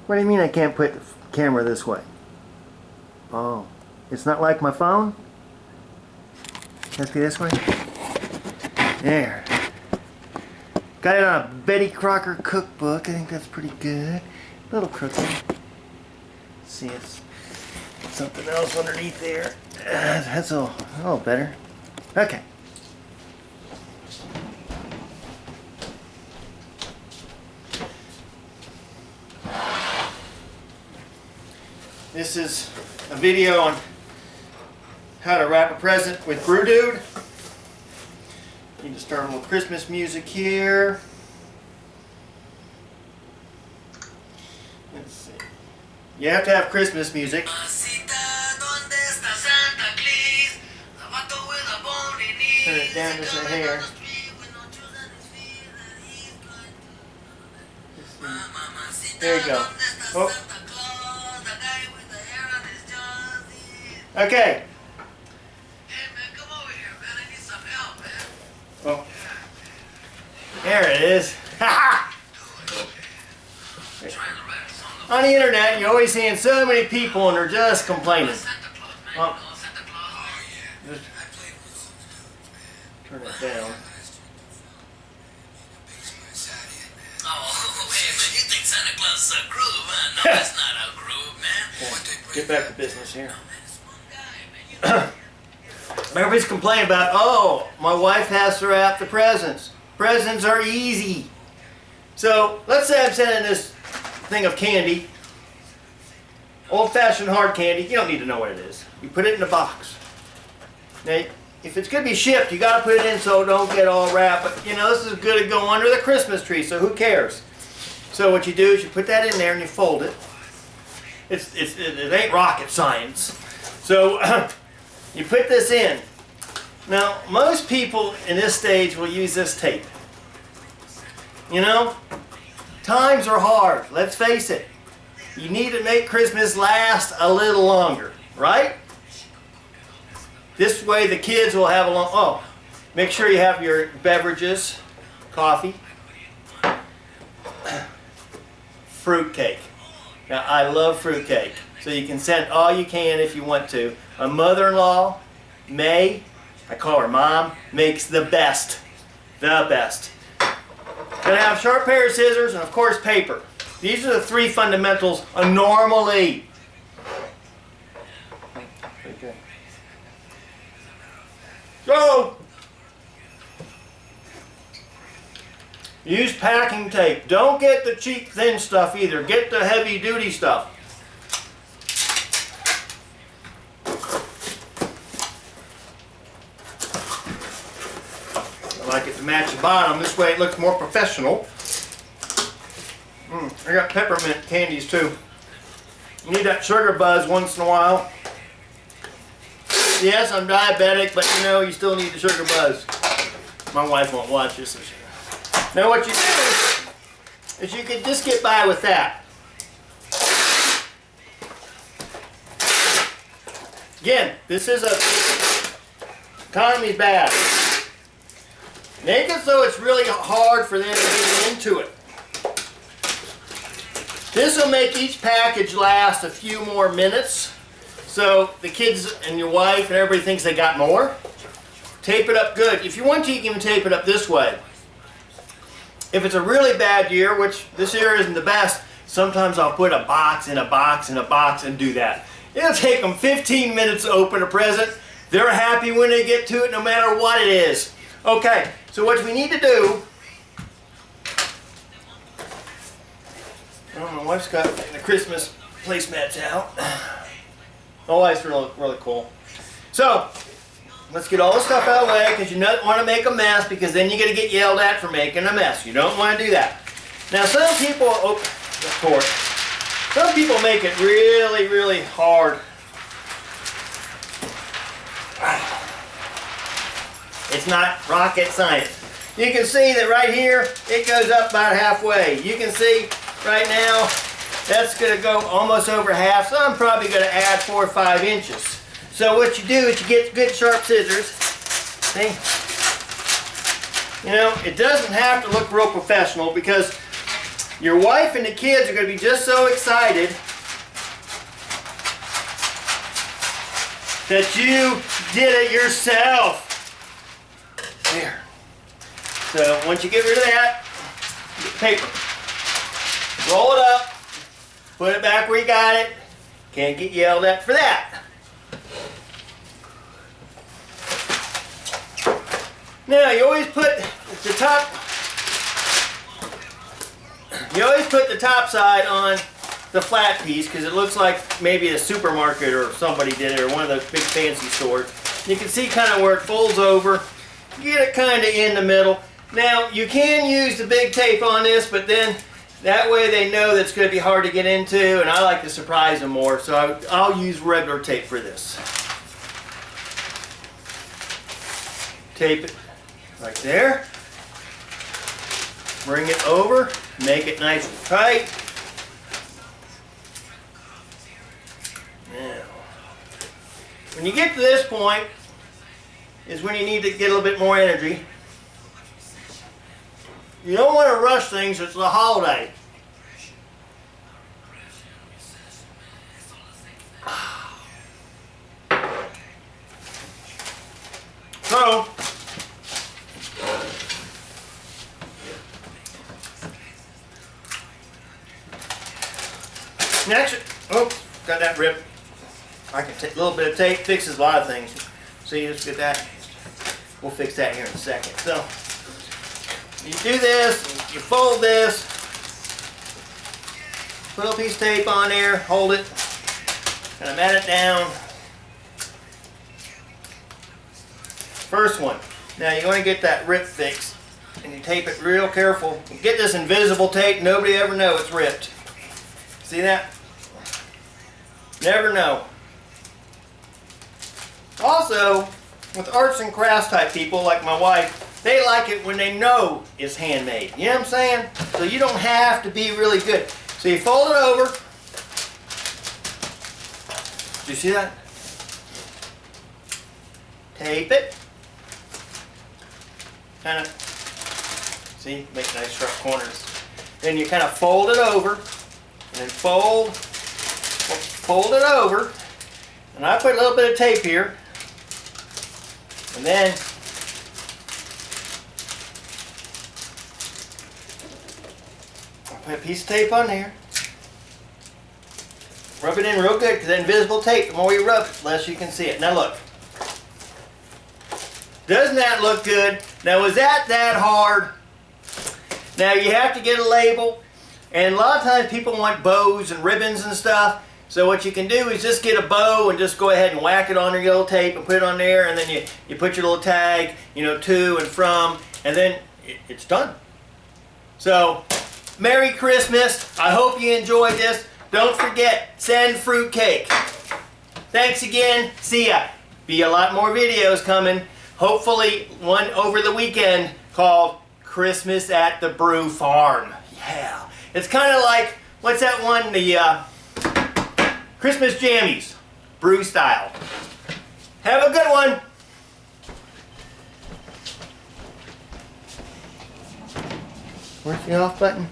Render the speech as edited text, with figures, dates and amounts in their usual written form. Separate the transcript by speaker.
Speaker 1: What do you mean I can't put the camera this way? Oh, it's not like my phone? It has to be this way? There. Got it on a Betty Crocker cookbook. I think that's pretty good. A little crooked. Let's see, it's something else underneath there. That's a little better. Okay. This is a video on how to wrap a present with Brewdude. Need to start with Christmas music here. Let's see. You have to have Christmas music. Turn it down just a hair. There you go. Oh. Okay.
Speaker 2: Hey man, come over here, man. I need some help, man.
Speaker 1: Oh. There it is. On the internet, you're always seeing so many people and they're just complaining. Oh. Just turn it down.
Speaker 2: Oh, hey man, you think Santa Claus is a groove, man? No, that's not a groove, man.
Speaker 1: Get back to business here. Everybody's complaining about, oh, my wife has to wrap the presents. Presents are easy. So let's say I'm sending this thing of candy, old-fashioned hard candy. You don't need to know what it is. You put it in a box. Now, if it's going to be shipped, you got to put it in so it don't get all wrapped. But you know, this is good to go under the Christmas tree, so who cares? So what you do is you put that in there and you fold it. It ain't rocket science. So you put this in. Now, most people in this stage will use this tape. You know, times are hard, let's face it. You need to make Christmas last a little longer, right? This way the kids will have a long, oh, make sure you have your beverages, coffee, fruitcake. Now, I love fruitcake, so you can send all you can if you want to. My mother-in-law, May, I call her Mom, makes the best. The best. Gonna have a sharp pair of scissors and of course paper. These are the three fundamentals normally. Okay. Go! Use packing tape. Don't get the cheap thin stuff either. Get the heavy duty stuff. I like it to match the bottom. This way it looks more professional. I got peppermint candies too. You need that sugar buzz once in a while. Yes, I'm diabetic, but you know, you still need the sugar buzz. My wife won't watch this. Now what you do is you can just get by with that. Again, this is economy's bad. Make it so it's really hard for them to get into it. This will make each package last a few more minutes. So the kids and your wife and everybody thinks they got more. Tape it up good. If you want to, you can even tape it up this way. If it's a really bad year, which this year isn't the best, sometimes I'll put a box in a box in a box and do that. It'll take them 15 minutes to open a present. They're happy when they get to it no matter what it is. Okay, so what we need to do, my wife's got the Christmas placemats out. Oh, that's really cool. So, let's get all the stuff out of the way because you don't want to make a mess because then you're going to get yelled at for making a mess. You don't want to do that. Now, some people, oh, of course, some people make it really, really hard. It's not rocket science. You can see that right here, it goes up about halfway. You can see right now, that's going to go almost over half, so I'm probably going to add 4 or 5 inches. So what you do is you get good sharp scissors. See? You know, it doesn't have to look real professional because Your wife and the kids are going to be just so excited that you did it yourself. There. So once you get rid of that, get the paper. Roll it up. Put it back where you got it. Can't get yelled at for that. Now you always put the top. You always put the top side on the flat piece because it looks like maybe a supermarket or somebody did it, or one of those big fancy stores. You can see kind of where it folds over. Get it kind of in the middle. Now you can use the big tape on this, but then that way they know that's going to be hard to get into, and I like to surprise them more, so I'll use regular tape for this. Tape it right there. Bring it over, make it nice and tight. Now, when you get to this point is when you need to get a little bit more energy. You don't want to rush things, it's the holiday. So, next, oh, got that ripped. I can take a little bit of tape, fixes a lot of things. So you just get that. We'll fix that here in a second. So, you do this, you fold this, put a piece of tape on there, hold it, kind of mat it down. First one. Now you want to get that rip fixed, and you tape it real careful. You get this invisible tape, nobody ever know it's ripped. See that? Never know. Also, with arts and crafts type people like my wife, they like it when they know it's handmade. You know what I'm saying? So you don't have to be really good. So you fold it over. Do you see that? Tape it. Kind of, see, make nice sharp corners. Then you kind of fold it over, and then fold it over. And I put a little bit of tape here. And then put a piece of tape on there. Rub it in real good, because that invisible tape, the more you rub it, the less you can see it. Now look. Doesn't that look good? Now was that hard? Now you have to get a label, and a lot of times people want bows and ribbons and stuff. So what you can do is just get a bow and just go ahead and whack it on your yellow tape and put it on there, and then you put your little tag, you know, to and from, and then it's done. So, Merry Christmas. I hope you enjoyed this. Don't forget, send fruitcake. Thanks again. See ya. Be a lot more videos coming. Hopefully one over the weekend called Christmas at the Brew Farm. Yeah. It's kind of like, what's that one? The Christmas Jammies. Brew style. Have a good one. Where's the off button?